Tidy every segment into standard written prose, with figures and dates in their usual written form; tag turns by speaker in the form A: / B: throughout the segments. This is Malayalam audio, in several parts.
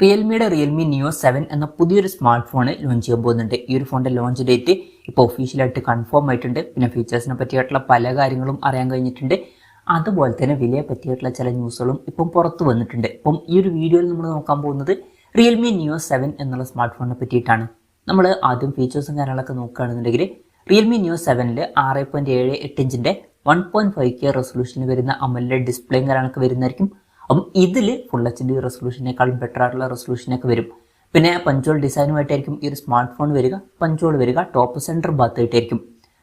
A: റിയൽമിയുടെ റിയൽമി നിയോ 7 എന്ന പുതിയൊരു സ്മാർട്ട് ഫോൺ ലോഞ്ച് ചെയ്യാൻ പോകുന്നുണ്ട്. ഈ ഒരു ഫോണിന്റെ ലോഞ്ച് ഡേറ്റ് ഇപ്പോൾ ഒഫീഷ്യലായിട്ട് കൺഫേം ആയിട്ടുണ്ട്. പിന്നെ ഫീച്ചേഴ്സിനെ പറ്റിയിട്ടുള്ള പല കാര്യങ്ങളും അറിയാൻ കഴിഞ്ഞിട്ടുണ്ട്. അതുപോലെ തന്നെ വിലയെ പറ്റിയിട്ടുള്ള ചില ന്യൂസുകളും ഇപ്പം പുറത്തു വന്നിട്ടുണ്ട്. ഇപ്പം ഈ ഒരു വീഡിയോയിൽ നമ്മൾ നോക്കാൻ പോകുന്നത് റിയൽമി നിയോ 7 എന്നുള്ള സ്മാർട്ട് ഫോണിനെ പറ്റിയിട്ടാണ്. നമ്മൾ ആദ്യം ഫീച്ചേഴ്സും കാര്യങ്ങളൊക്കെ നോക്കുകയാണെന്നുണ്ടെങ്കിൽ റിയൽമി നിയോ 7 6.78 ഇഞ്ചിന്റെ 1.5K റെസൊല്യൂഷനിൽ വരുന്ന അമോലെഡ് ഡിസ്പ്ലേയും കാര്യങ്ങളൊക്കെ വരുന്നതായിരിക്കും. അപ്പം ഇതിൽ ഫുൾ HD റെസൊല്യൂഷനേക്കാളും ബെറ്റർ ആയിട്ടുള്ള റെസൊല്യൂഷനൊക്കെ വരും. പിന്നെ പഞ്ചോൾ ഡിസൈനുമായിട്ടായിരിക്കും ഈ ഒരു സ്മാർട്ട് ഫോൺ വരിക. പഞ്ചോൾ വരിക ടോപ്പ് സെൻറ്റർ ഭാഗത്തായിട്ടായിരിക്കും.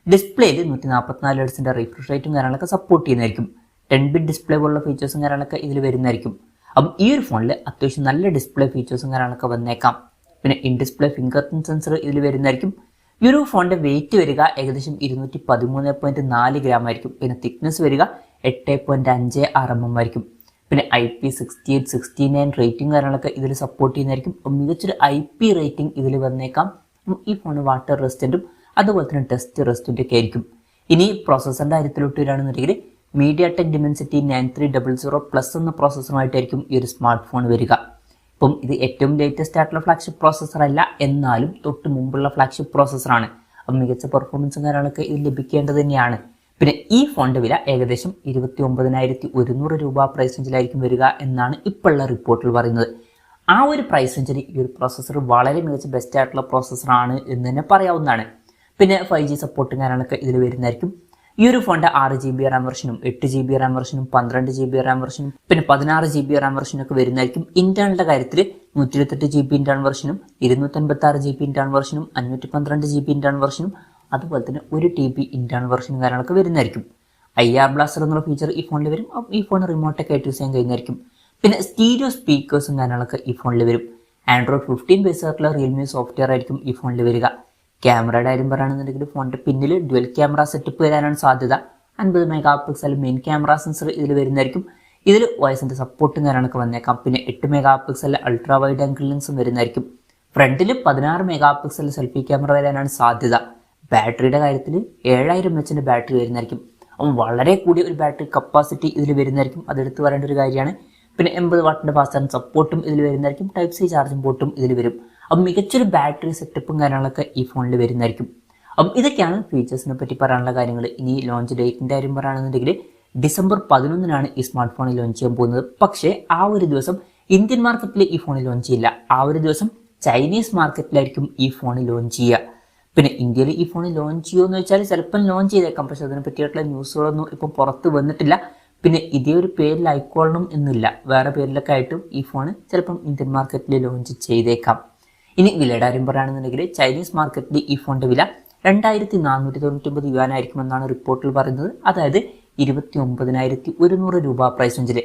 A: ഡിസ്പ്ലേയിൽ 144 ഹെർട്സിന്റെ റിഫ്രഷ് റേറ്റും കാര്യങ്ങളൊക്കെ സപ്പോർട്ട് ചെയ്യുന്നതായിരിക്കും. 10 ബിറ്റ് ഡിസ്പ്ലേ പോലുള്ള ഫീച്ചേഴ്സും കാര്യങ്ങളൊക്കെ ഇതിൽ വരുന്നതായിരിക്കും. അപ്പം ഈ ഒരു ഫോണിൽ അത്യാവശ്യം നല്ല ഡിസ്പ്ലേ ഫീച്ചേഴ്സും കാര്യങ്ങളൊക്കെ വന്നേക്കാം. പിന്നെ in display finger print sensor ഇതിൽ വരുന്നതായിരിക്കും. ഈ ഒരു ഫോണിന്റെ വെയിറ്റ് വരിക ഏകദേശം 213.4 ഗ്രാം ആയിരിക്കും. പിന്നെ തിക്നെസ് വരിക 8.56 mm ആയിരിക്കും. പിന്നെ IP68 69 റേറ്റിംഗ് കാര്യങ്ങളൊക്കെ ഇതിൽ സപ്പോർട്ട് ചെയ്യുന്നതായിരിക്കും. മികച്ചൊരു IP റേറ്റിംഗ് ഇതിൽ വന്നേക്കാം. ഈ ഫോൺ വാട്ടർ റെസിസ്റ്റൻറ്റും അതുപോലെ തന്നെ ടെസ്റ്റ് റെസിസ്റ്റൻ്റ് ഒക്കെ ആയിരിക്കും. ഇനി പ്രോസസ്സറിൻ്റെ കാര്യത്തിലോട്ട് വരികയാണെന്നുണ്ടെങ്കിൽ MediaTek Dimensity 9300+ എന്ന പ്രോസസ്സറുമായിട്ടായിരിക്കും ഈ ഒരു സ്മാർട്ട് ഫോൺ വരിക. ഇപ്പം ഇത് ഏറ്റവും ലേറ്റസ്റ്റ് ആയിട്ടുള്ള ഫ്ലാഗ്ഷിപ്പ് പ്രോസസ്സർ അല്ല, എന്നാലും തൊട്ട് മുമ്പുള്ള ഫ്ലാഗ്ഷിപ്പ് പ്രോസസ്സറാണ്. അപ്പം മികച്ച പെർഫോമൻസും കാര്യങ്ങളൊക്കെ ഇത് ലഭിക്കേണ്ടത് തന്നെയാണ്. പിന്നെ ഈ ഫോണിന്റെ വില ഏകദേശം 29,100 രൂപ പ്രൈസ് റേഞ്ചിലായിരിക്കും വരിക എന്നാണ് ഇപ്പോഴുള്ള റിപ്പോർട്ടിൽ പറയുന്നത്. ആ ഒരു പ്രൈസ് റേഞ്ചിൽ ഈ ഒരു പ്രോസസ്സർ വളരെ മികച്ച ബെസ്റ്റ് ആയിട്ടുള്ള പ്രോസസ്സറാണ് എന്ന് തന്നെ പറയാവുന്നതാണ്. പിന്നെ 5G സപ്പോർട്ടും കാര്യങ്ങളൊക്കെ ഇതിൽ വരുന്നതായിരിക്കും. ഈ ഒരു ഫോണിന്റെ 6GB Ram വെർഷനും 8GB Ram വെർഷനും 12GB Ram വെർഷനും പിന്നെ 16GB റാം വെർഷനും ഒക്കെ വരുന്നതായിരിക്കും. ഇന്റേണലിന്റെ കാര്യത്തിൽ 128GB ഇന്റേണൽ വെർഷനും 256GB ഇന്റേണൽ വെർഷനും 512GB ഇന്റേണൽ വെർഷനും അതുപോലെ തന്നെ 1TB ഇന്റേണൽ വെർഷനും കാര്യങ്ങളൊക്കെ വരുന്നതായിരിക്കും. IR ബ്ലാസ്റ്റർ എന്നുള്ള ഫീച്ചർ ഈ ഫോണിൽ വരും. ഈ ഫോൺ റിമോട്ടൊക്കെ ആയിട്ട് യൂസ് ചെയ്യാൻ കഴിയുന്നതായിരിക്കും. പിന്നെ സ്റ്റീരിയോ സ്പീക്കേഴ്സും കാര്യങ്ങളൊക്കെ ഈ ഫോണിൽ വരും. Android 15 ബേസ് ആയിട്ടുള്ള റിയൽമി സോഫ്റ്റ്വെയർ ആയിരിക്കും ഈ ഫോണിൽ വരിക. ക്യാമറയുടെ കാര്യം പറയുകയാണെന്നുണ്ടെങ്കിൽ ഫോണിന്റെ പിന്നിൽ ഡ്യുവൽ ക്യാമറ സെറ്റപ്പ് വരാനാണ് സാധ്യത. 50 MP മെയിൻ ക്യാമറ സെൻസർ ഇതിൽ വരുന്നതായിരിക്കും. ഇതിൽ വോയിസിന്റെ സപ്പോർട്ടും കാര്യങ്ങളൊക്കെ വന്നേക്കാം. പിന്നെ 8 MP അൾട്രാ വൈഡ് ആംഗിൾ ലെൻസും വരുന്നതായിരിക്കും. ഫ്രണ്ടിൽ 16 MP സെൽഫി ക്യാമറ വരാനാണ് സാധ്യത. ബാറ്ററിയുടെ കാര്യത്തിൽ 7000 mAh ബാറ്ററി വരുന്നതായിരിക്കും. അപ്പം വളരെ കൂടിയ ഒരു ബാറ്ററി കപ്പാസിറ്റി ഇതിൽ വരുന്നതായിരിക്കും. അതെടുത്ത് പറയേണ്ട ഒരു കാര്യമാണ്. പിന്നെ 80 വാട്ടിന്റെ ഫാസ്റ്റ് ചാർജിംഗ് സപ്പോർട്ടും ഇതിൽ വരുന്നതായിരിക്കും. Type-C ചാർജിംഗ് പോർട്ടും ഇതിൽ വരും. അപ്പം മികച്ചൊരു ബാറ്ററി സെറ്റപ്പും കാര്യങ്ങളൊക്കെ ഈ ഫോണിൽ വരുന്നതായിരിക്കും. അപ്പം ഇതൊക്കെയാണ് ഫീച്ചേഴ്സിനെ പറ്റി പറയാനുള്ള കാര്യങ്ങൾ. ഇനി ലോഞ്ച് ഡേറ്റിന്റെ കാര്യം പറയുകയാണെന്നുണ്ടെങ്കിൽ December 11 ഈ സ്മാർട്ട് ഫോൺ ലോഞ്ച് ചെയ്യാൻ പോകുന്നത്. പക്ഷേ ആ ഒരു ദിവസം ഇന്ത്യൻ മാർക്കറ്റിൽ ഈ ഫോൺ ലോഞ്ച് ചെയ്യില്ല. ആ ഒരു ദിവസം ചൈനീസ് മാർക്കറ്റിലായിരിക്കും ഈ ഫോൺ ലോഞ്ച് ചെയ്യുക. പിന്നെ ഇന്ത്യയിൽ ഈ ഫോൺ ലോഞ്ച് ചെയ്യുമെന്ന് വെച്ചാൽ ചിലപ്പം ലോഞ്ച് ചെയ്തേക്കാം. പക്ഷെ അതിനെ പറ്റിയിട്ടുള്ള ന്യൂസുകളൊന്നും ഇപ്പം പുറത്ത് വന്നിട്ടില്ല. പിന്നെ ഇതേ ഒരു പേരിൽ ആയിക്കോളണം എന്നില്ല. വേറെ പേരിലൊക്കെ ആയിട്ടും ഈ ഫോൺ ചിലപ്പം ഇന്ത്യൻ മാർക്കറ്റിൽ ലോഞ്ച് ചെയ്തേക്കാം. ഇനി വിലയുടെ കാര്യം പറയുകയാണെന്നുണ്ടെങ്കിൽ ചൈനീസ് മാർക്കറ്റിൽ ഈ ഫോണിന്റെ വില 2499 യുവാൻ ആയിരിക്കുമെന്നാണ് റിപ്പോർട്ടിൽ പറയുന്നത്. അതായത് 29,100 രൂപ പ്രൈസ് റേഞ്ചിൽ.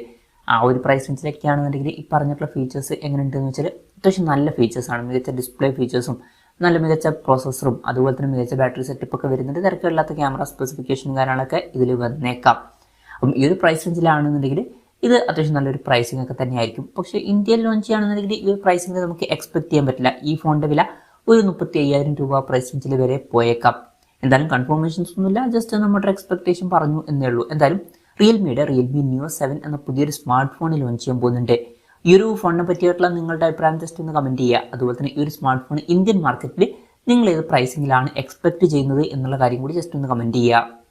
A: ആ ഒരു പ്രൈസ് റേഞ്ചിലൊക്കെയാണെന്നുണ്ടെങ്കിൽ ഈ പറഞ്ഞിട്ടുള്ള ഫീച്ചേഴ്സ് എങ്ങനെയുണ്ടെന്ന് വെച്ചാൽ അത്യാവശ്യം നല്ല ഫീച്ചേഴ്സാണ്. മികച്ച ഡിസ്പ്ലേ ഫീച്ചേഴ്സും നല്ല മികച്ച പ്രോസസ്സറും അതുപോലെ തന്നെ മികച്ച ബാറ്ററി സെറ്റപ്പ് ഒക്കെ വരുന്നുണ്ട്. തിരക്കില്ലാത്ത ക്യാമറ സ്പെസിഫിക്കേഷനും കാര്യങ്ങളൊക്കെ ഇതിൽ വന്നേക്കാം. അപ്പം ഈ ഒരു പ്രൈസ് റേഞ്ചിലാണെന്നുണ്ടെങ്കിൽ ഇത് അത്യാവശ്യം നല്ലൊരു പ്രൈസിംഗ് ഒക്കെ തന്നെയായിരിക്കും. പക്ഷേ ഇന്ത്യയിൽ ലോഞ്ച് ചെയ്യുകയാണെന്നുണ്ടെങ്കിൽ ഈ ഒരു പ്രൈസിംഗ് നമുക്ക് എക്സ്പെക്ട് ചെയ്യാൻ പറ്റില്ല. ഈ ഫോണിന്റെ വില ഒരു 35,000 രൂപ പ്രൈസ് റേഞ്ചിൽ വരെ പോയേക്കാം. എന്തായാലും കൺഫർമേഷൻസ് ഒന്നുമില്ല, ജസ്റ്റ് നമ്മുടെ എക്സ്പെക്ടേഷൻ പറഞ്ഞു എന്നേ ഉള്ളൂ. എന്തായാലും റിയൽമിയുടെ റിയൽമി നിയോ 7 എന്ന പുതിയൊരു സ്മാർട്ട് ഫോൺ ലോഞ്ച് ചെയ്യാൻ പോകുന്നുണ്ട്. ഈ ഒരു ഫോണിനെ പറ്റിയിട്ടുള്ള നിങ്ങളുടെ അഭിപ്രായം ജസ്റ്റ് ഒന്ന് കമന്റ് ചെയ്യുക. അതുപോലെ തന്നെ ഈ ഒരു സ്മാർട്ട് ഫോൺ ഇന്ത്യൻ മാർക്കറ്റിൽ നിങ്ങൾ ഏത് പ്രൈസിംഗിലാണ് എക്സ്പെക്ട് ചെയ്യുന്നത് എന്നുള്ള കാര്യം കൂടി ജസ്റ്റ് ഒന്ന് കമന്റ് ചെയ്യുക.